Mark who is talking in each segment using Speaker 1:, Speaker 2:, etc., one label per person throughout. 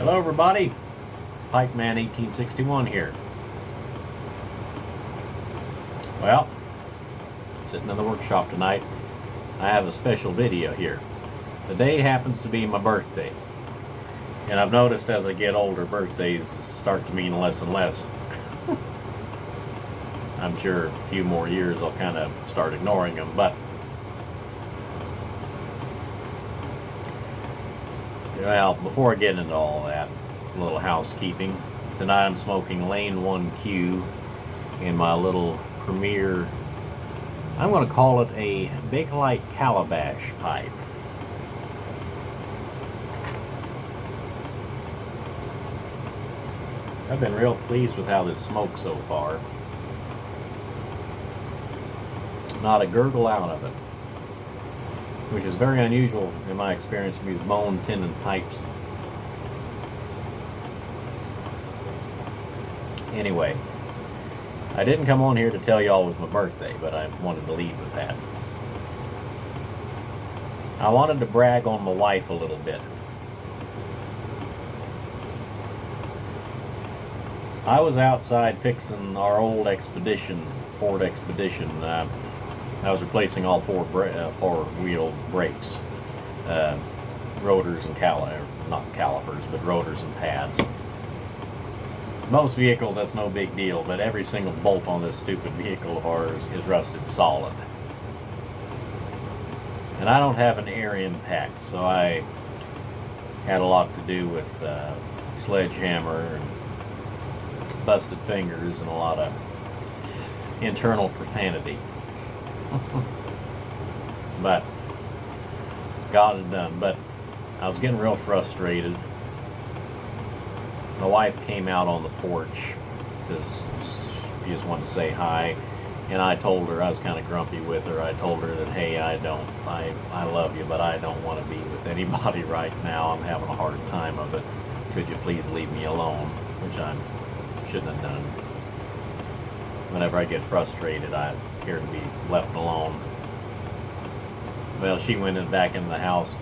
Speaker 1: Hello everybody, Pikeman 1861 here. Well, sitting in the workshop tonight, I have a special video here. Today happens to be my birthday, and I've noticed as I get older, birthdays start to mean less and less. I'm sure a few more years I'll kind of start ignoring them, but well, before I get into all that, a little housekeeping. Tonight I'm smoking Lane 1Q in my little Premier, I'm going to call it a Bakelite Calabash pipe. I've been real pleased with how this smokes so far. Not a gurgle out of it, which is very unusual in my experience with these bone tendon pipes. Anyway, I didn't come on here to tell y'all it was my birthday, but I wanted to lead with that. I wanted to brag on my wife a little bit. I was outside fixing our old Expedition, Ford Expedition. I was replacing all four-wheel brakes, rotors and not calipers, but rotors and pads. Most vehicles, that's no big deal, but every single bolt on this stupid vehicle of ours is rusted solid. And I don't have an air impact, so I had a lot to do with sledgehammer and busted fingers and a lot of internal profanity. But got it done. But I was getting real frustrated. My wife came out on the porch because she just wanted to say hi, and I told her, I was kind of grumpy with her. I told her that, hey, I love you, but I don't want to be with anybody right now. I'm having a hard time of it. Could you please leave me alone? Which I shouldn't have done. Whenever I get frustrated, I care to be left alone. Well, she went back in the house.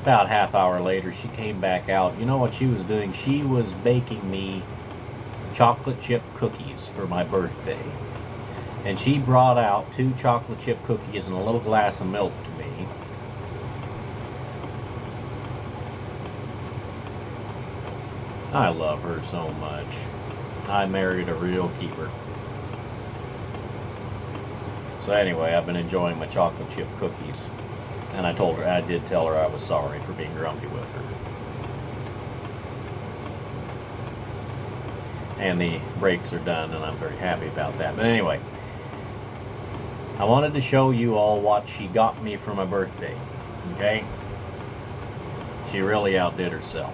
Speaker 1: About half hour later, she came back out. You know what she was doing? She was baking me chocolate chip cookies for my birthday. And she brought out 2 chocolate chip cookies and a little glass of milk to me. I love her so much. I married a real keeper. So anyway, I've been enjoying my chocolate chip cookies. And I did tell her I was sorry for being grumpy with her. And the brakes are done, and I'm very happy about that. But anyway, I wanted to show you all what she got me for my birthday. Okay? She really outdid herself.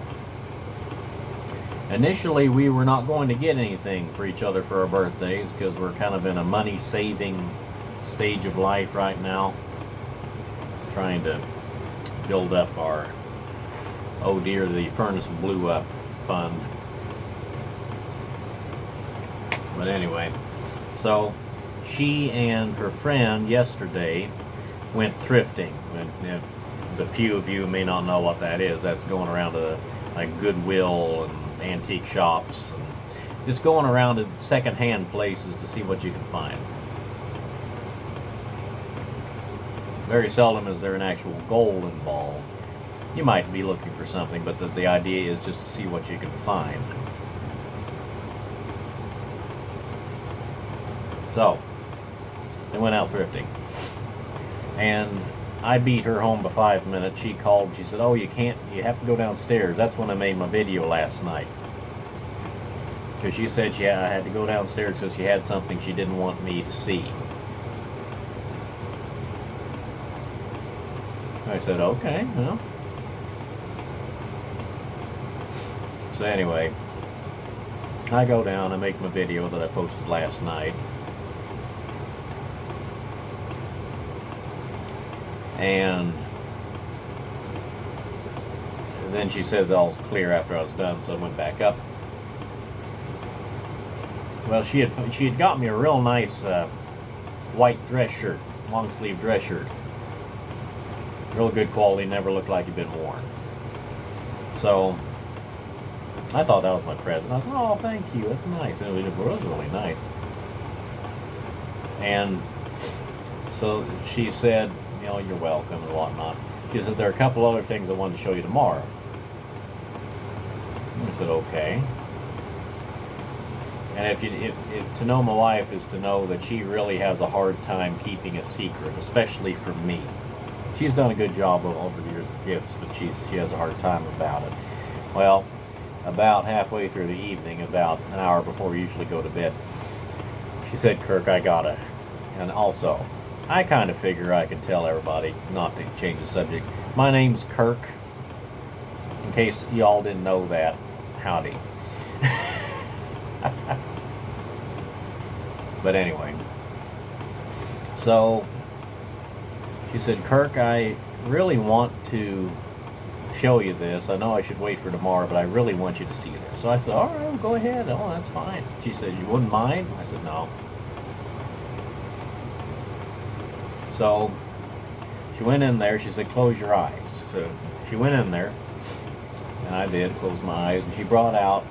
Speaker 1: Initially, we were not going to get anything for each other for our birthdays because we're kind of in a money-saving stage of life right now, trying to build up our oh dear the furnace blew up fund. But anyway, so she and her friend yesterday went thrifting. And the few of you may not know what that is. That's going around to like Goodwill and antique shops and just going around to second-hand places to see what you can find. Very seldom is there an actual goal involved. You might be looking for something, but the idea is just to see what you can find. So, they went out thrifting. And I beat her home by 5 minutes. She called, she said, oh, you have to go downstairs. That's when I made my video last night. Because she said I had to go downstairs because she had something she didn't want me to see. I said, okay, well. So anyway, I go down and make my video that I posted last night. And then she says all's clear after I was done, so I went back up. Well, she had got me a real nice white dress shirt, long sleeve dress shirt. Real good quality, never looked like it'd been worn. So I thought that was my present. I said, oh, thank you. That's nice. And it was really nice. And so she said, you know, you're welcome and whatnot. She said, there are a couple other things I wanted to show you tomorrow. I said, okay. And if to know my wife is to know that she really has a hard time keeping a secret, especially from me. She's done a good job over the years with gifts, but she has a hard time about it. Well, about halfway through the evening, about an hour before we usually go to bed, she said, Kirk, I gotta. And also, I kind of figure I could tell everybody, not to change the subject, my name's Kirk. In case y'all didn't know that, howdy. But anyway, so she said, Kirk, I really want to show you this. I know I should wait for tomorrow, but I really want you to see this. So I said, all right, well, go ahead. Oh, that's fine. She said, you wouldn't mind? I said, no. So she went in there. She said, close your eyes. So she went in there, and I did close my eyes, and she brought out,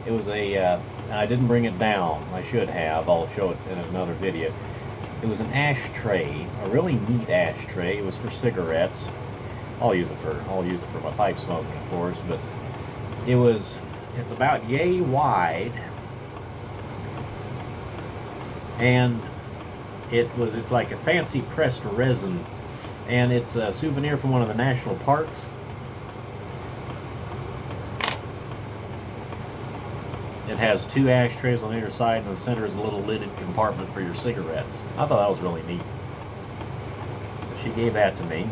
Speaker 1: it was and I didn't bring it down. I should have. I'll show it in another video. It was an ashtray, a really neat ashtray. It was for cigarettes. I'll use it for my pipe smoking, of course, but it's about yay wide, and it's like a fancy pressed resin, and it's a souvenir from one of the national parks. It has two ashtrays on either side, and the center is a little lidded compartment for your cigarettes. I thought that was really neat. So she gave that to me.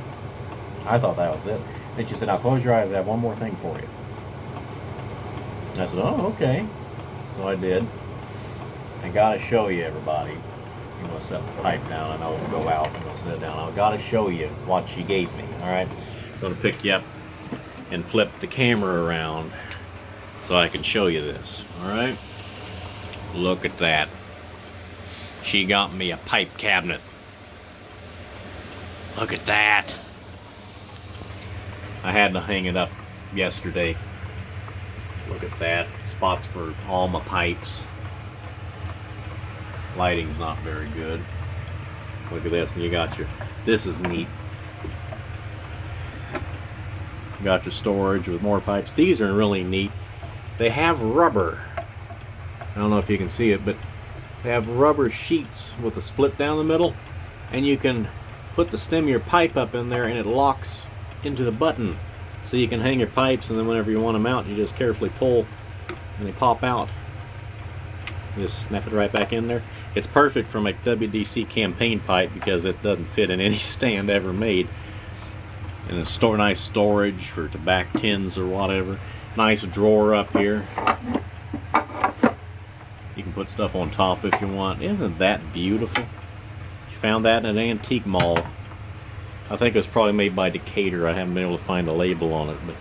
Speaker 1: I thought that was it. Then she said, now close your eyes, I have one more thing for you. And I said, oh, okay. So I did. I gotta show you, everybody. I'm gonna set the pipe down. I know we'll go out and we'll sit down. I gotta show you what she gave me, alright? I'm gonna pick you up and flip the camera around so I can show you this, alright? Look at that. She got me a pipe cabinet. Look at that. I had to hang it up yesterday. Look at that. Spots for all my pipes. Lighting's not very good. Look at this, and you got this is neat. You got your storage with more pipes. These are really neat. They have rubber. I don't know if you can see it, but they have rubber sheets with a split down the middle, and you can put the stem of your pipe up in there and it locks into the button, so you can hang your pipes, and then whenever you want them out, you just carefully pull and they pop out. You just snap it right back in there. It's perfect for my WDC campaign pipe because it doesn't fit in any stand ever made. And it's nice storage for tobacco tins or whatever. Nice drawer up here. You can put stuff on top if you want. Isn't that beautiful? You found that in an antique mall. I think it was probably made by Decatur. I haven't been able to find a label on it, but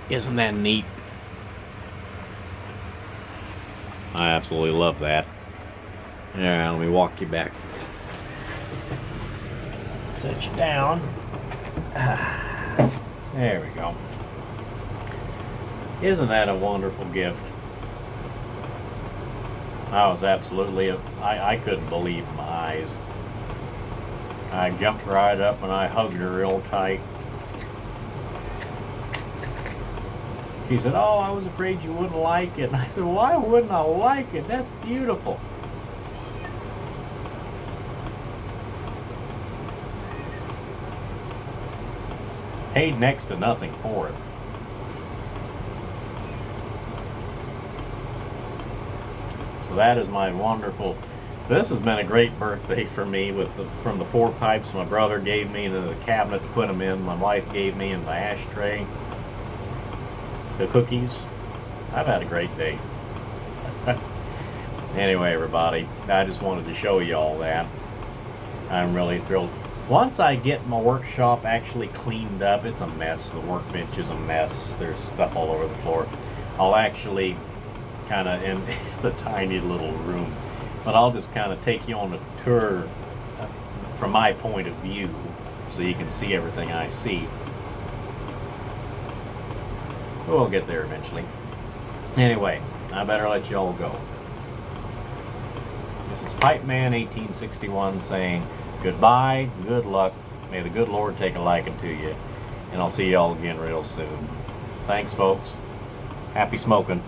Speaker 1: isn't that neat? I absolutely love that. Alright, let me walk you back. Set you down. There we go. Isn't that a wonderful gift? I was absolutely, I couldn't believe my eyes. I jumped right up and I hugged her real tight. She said, oh, I was afraid you wouldn't like it. And I said, why wouldn't I like it? That's beautiful. Paid next to nothing for it. So that is my wonderful. So this has been a great birthday for me from the 4 pipes my brother gave me, and the cabinet to put them in, my wife gave me, and the ashtray, the cookies. I've had a great day. Anyway, everybody, I just wanted to show you all that. I'm really thrilled. Once I get my workshop actually cleaned up, it's a mess. The workbench is a mess. There's stuff all over the floor. I'll actually kind of, and it's a tiny little room, but I'll just kind of take you on a tour from my point of view so you can see everything I see. We'll get there eventually. Anyway, I better let you all go. This is Pipe Man 1861 saying goodbye, good luck, may the good Lord take a liking to you, and I'll see y'all again real soon. Thanks, folks. Happy smoking.